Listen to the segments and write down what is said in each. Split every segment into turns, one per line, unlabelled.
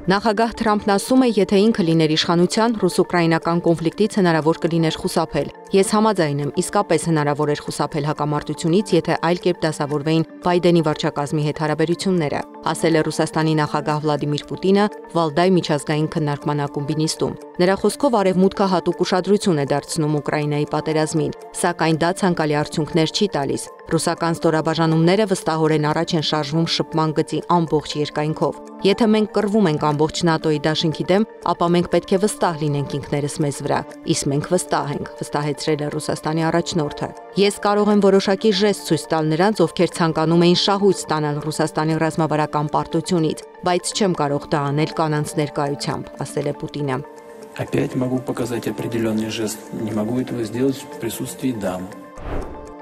Նախագահ Թրամփն ասում է, եթե ինքը լիներ իշխանության, ռուս-ուկրաինական կոնֆլիկտից հնարավոր կլիներ խուսափել։ Ես համաձայն եմ, իսկապես հնարավոր էր խուսափել հակամարտությունից, եթե այլ կերպ դասավորվեին Բայդենի վարչակազմի հետ հարաբերությունները, ասել է Ռուսաստանի նախագահ Վլադիմիր Պուտինը Վալդայ միջազգային քննարկման ակումբի նիստում։ Նրա խոսքով Արևմուտքը հատուկ ուշադրություն է դարձնում Ուկրաինայի պատերազմին, սակայն դա ցանկալի արդյունքներ չի տալիս։ Ռուսական ստորաբաժանումները վստահորեն առաջ են շարժվում շփման գծի ամբողջ երկայնքով։ Եթե մենք կռվում ենք ամբողջ ՆԱՏՕ-ի դաշինքի դեմ, ապա մենք պետք է վստահ լինենք ինքներս մեզ վրա, իսկ մենք վստահ ենք, վստահեցրել է Ռուսաստանի առաջնորդը։ Ես կարող եմ որոշակի ժեստ ցույց տալ նրանց, ովքեր ցանկանում էին շահույթ ստանալ Ռուսաստանի ռազմավարական պարտությունից, բայց չեմ կարող դա անել կանանց ներկայությամբ, ասել է Պուտինը։
Опять могу показать определенный жест, не могу этого сделать в присутствии дам.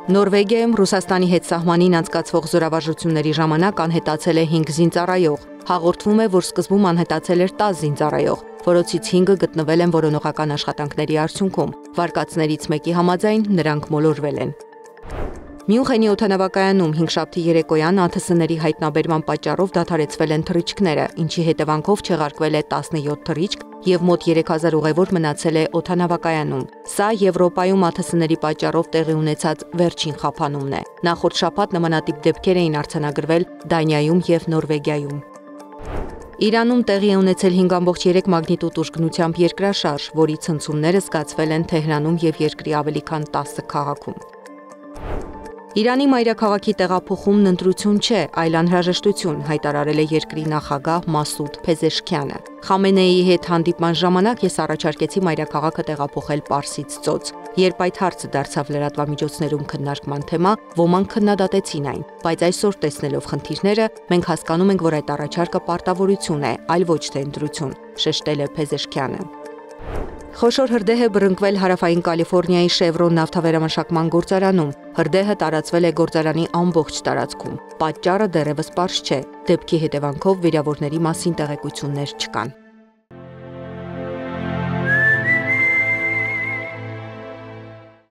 Նորվեգիայում Ռուսաստանի հետ սահմանին անցկացվող զորավարժությունների ժամանակ անհետացել է 5 զինծառայող։ Հաղորդվում է, որ սկզբում անհետացել էր 10 զինծառայող, որոնցից 5-ը գտնվել են որոնողական աշխատանքների արդյունքում։ Վարկածներից մեկի համաձայն նրանք մոլորվել են։ Մյունխենի օդանավակայանում հինգշաբթի երեկոյան ԱԹՍ-ների հայտնաբերման պատճառով դադարեցվել են թռիչքները, ինչի հետևանքով չեղարկվել է 17 թռիչք և մոտ 3000 ուղևոր մնացել է օդանավակայանում։ Սա Եվրոպայում ԱԹՍ-ների պատճառով տեղի ունեցած վերջին խափանումն է։ Նախորդ շաբաթ նմանատիպ դեպքեր էին արձանագրվել Դանիայում և Նորվեգիայում։ Իրանում տեղի է ունեցել 5.3 մագնիտուդ ուժգնությամբ երկրաշարժ, որի ցնցումները զգացվել են Թեհրանում և երկրի ավելի քան 10 քաղաքում։ Իրանի մայրաքաղաքի տեղափոխումն ընտրություն չէ, այլ անհրաժեշտություն, հայտարարել է երկրի նախագահ Մասուդ Փեզեշքյանը։ Խամենեիի հետ հանդիպման ժամանակ ես առաջարկեցի մայրաքաղաքը տեղափոխել Պարսից ծոց։ Երբ այդ հարցը դարձավ լրատվամիջոցներում քննարկման թեմա, ոմանք քննադատեցին այն, բայց այսօր տեսնելով խնդիրները, մենք հասկանում ենք, որ այդ առաջարկը պարտավորություն է, այլ ոչ թե ընտրություն, շեշտել է Փեզեշքյանը։ Խոշոր հրդեհ է բռնկվել Հարավային Կալիֆոռնիայի Շևրոն նավթավերամշակման գործարանում։ Հրդեհը տարածվել է գործարանի ամբողջ տարածքում։ Պատճառը դեռևս պարզ չէ։ Դեպքի հետևանքով վիրավորների մասին տեղեկություններ չկան։